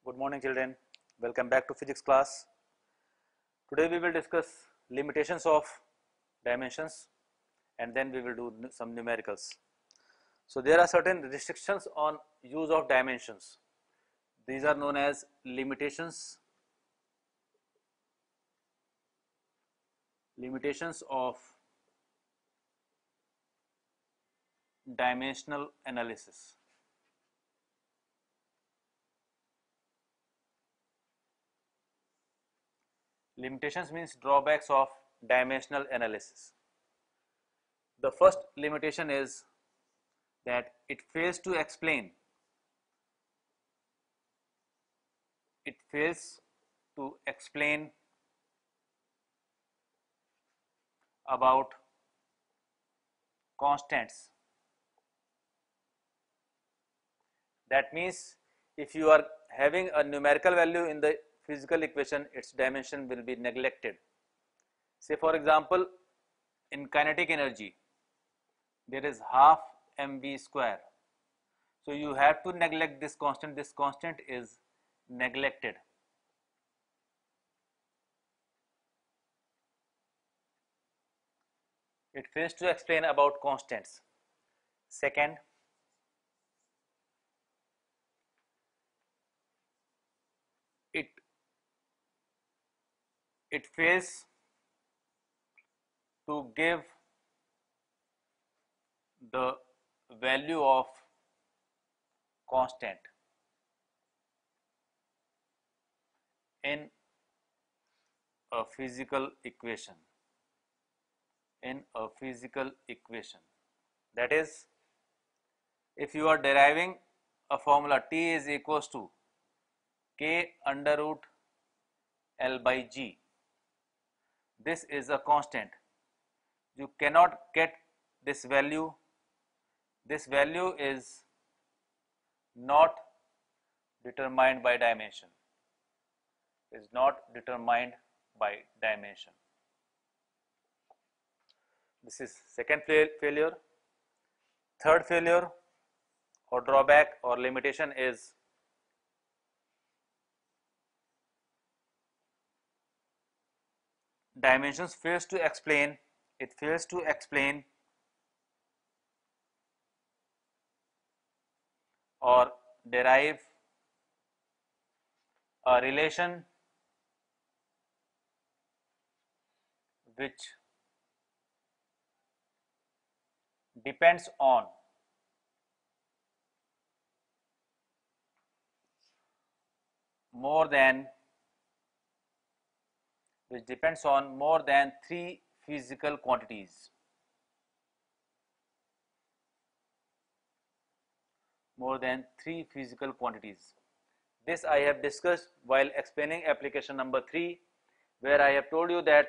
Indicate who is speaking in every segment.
Speaker 1: Good morning children, welcome back to physics class. Today we will discuss limitations of dimensions and then we will do some numericals. So there are certain restrictions on use of dimensions. These are known as limitations of dimensional analysis. Limitations means drawbacks of dimensional analysis. The first limitation is that it fails to explain about constants. That means if you are having a numerical value in the physical equation, its dimension will be neglected. Say for example, in kinetic energy, there is half mv square. So you have to neglect this constant is neglected. It fails to explain about constants. Second, it fails to give the value of constant in a physical equation. That is, if you are deriving a formula T is equals to K under root L by G, this is a constant. You cannot get this value. This value is not determined by dimension. This is second failure. Third failure or drawback or limitation is dimensions fails to explain or derive a relation which depends on more than three physical quantities. This I have discussed while explaining application number 3, where I have told you that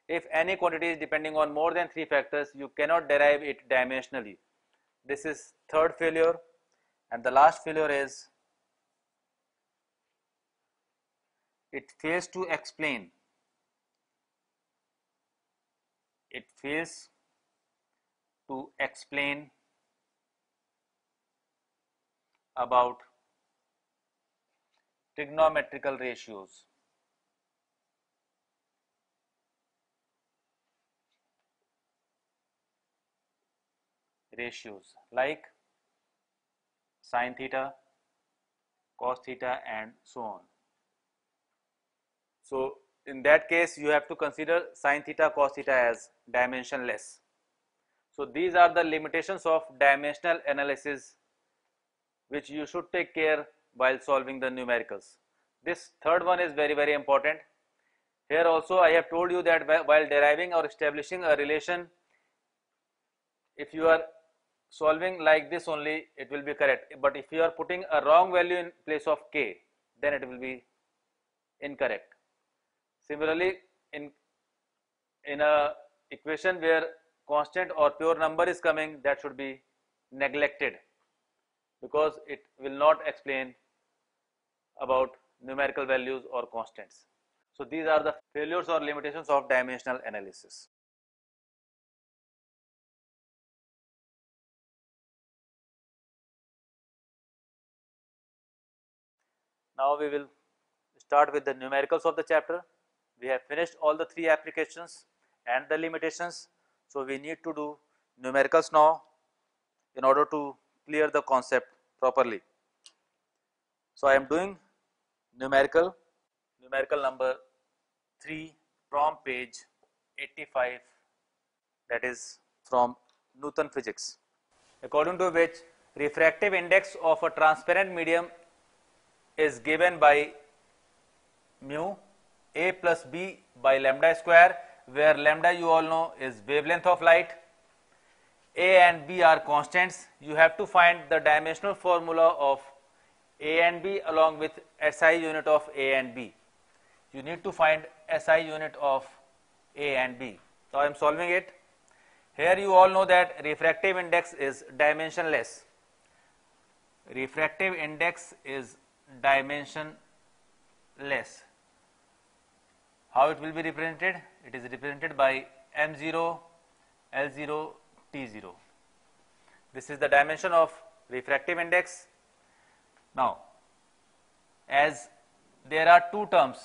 Speaker 1: if any quantity is depending on more than 3 factors, you cannot derive it dimensionally. This is third failure. And the last failure is it fails to explain about trigonometrical ratios. Like sin theta, cos theta and so on. So in that case you have to consider sin theta, cos theta as dimensionless. So these are the limitations of dimensional analysis which you should take care while solving the numericals. This third one is very important. Here also I have told you that while deriving or establishing a relation, if you are solving like this only, it will be correct, but if you are putting a wrong value in place of k, then it will be incorrect. Similarly, in a equation where constant or pure number is coming, that should be neglected because it will not explain about numerical values or constants. So these are the failures or limitations of dimensional analysis. Now we will start with the numericals of the chapter. We have finished all the three applications and the limitations. So we need to do numericals now in order to clear the concept properly. So I am doing numerical number 3 from page 85, that is from Newton physics, according to which refractive index of a transparent medium is given by mu a plus b by lambda square, where lambda you all know is wavelength of light, a and b are constants. You have to find the dimensional formula of a and b along with SI unit of a and b. You need to find SI unit of a and b. So I am solving it. Here you all know that refractive index is dimensionless. Refractive index is dimensionless. How it will be represented? It is represented by m0, l0, t0. This is the dimension of refractive index. Now, as there are two terms,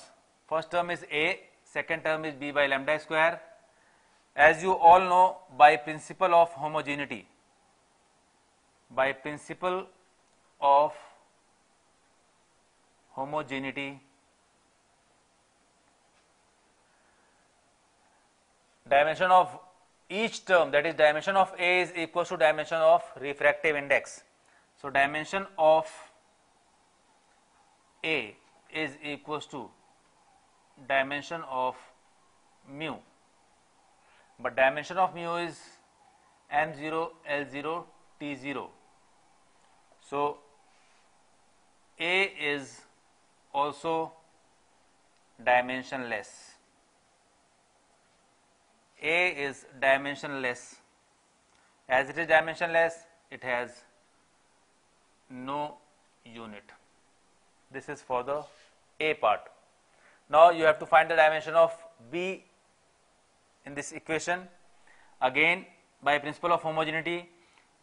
Speaker 1: first term is a, second term is b by lambda square. As you all know, by principle of homogeneity, dimension of each term, that is dimension of a, is equal to dimension of refractive index. So dimension of a is equals to dimension of mu, but dimension of mu is m0, l0, t0. So a is also dimensionless. A is dimensionless. As it is dimensionless, it has no unit. This is for the A part. Now you have to find the dimension of B in this equation. Again, by principle of homogeneity,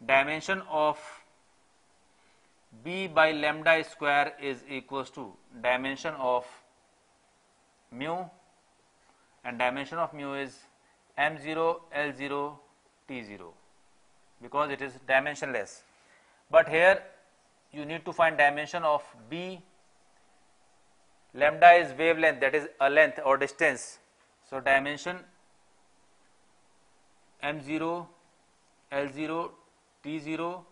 Speaker 1: dimension of B by lambda square is equals to dimension of mu, and dimension of mu is m0, l0, t0, because it is dimensionless. But here you need to find dimension of B. Lambda is wavelength, that is a length or distance. So dimension m0, l0, t0.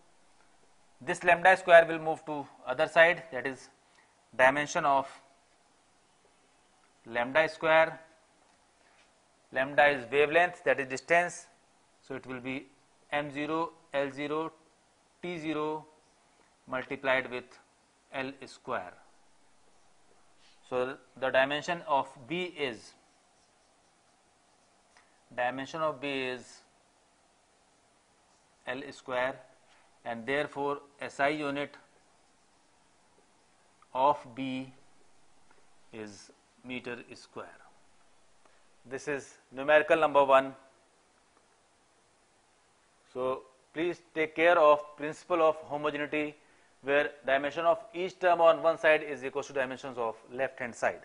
Speaker 1: This lambda square will move to other side, that is dimension of lambda square. Lambda is wavelength, that is distance. So it will be m0, l0, t0 multiplied with l square. So the dimension of B is l square, and therefore SI unit of B is meter square. This is numerical number 1. So please take care of principle of homogeneity, where dimension of each term on one side is equal to dimensions of left hand side.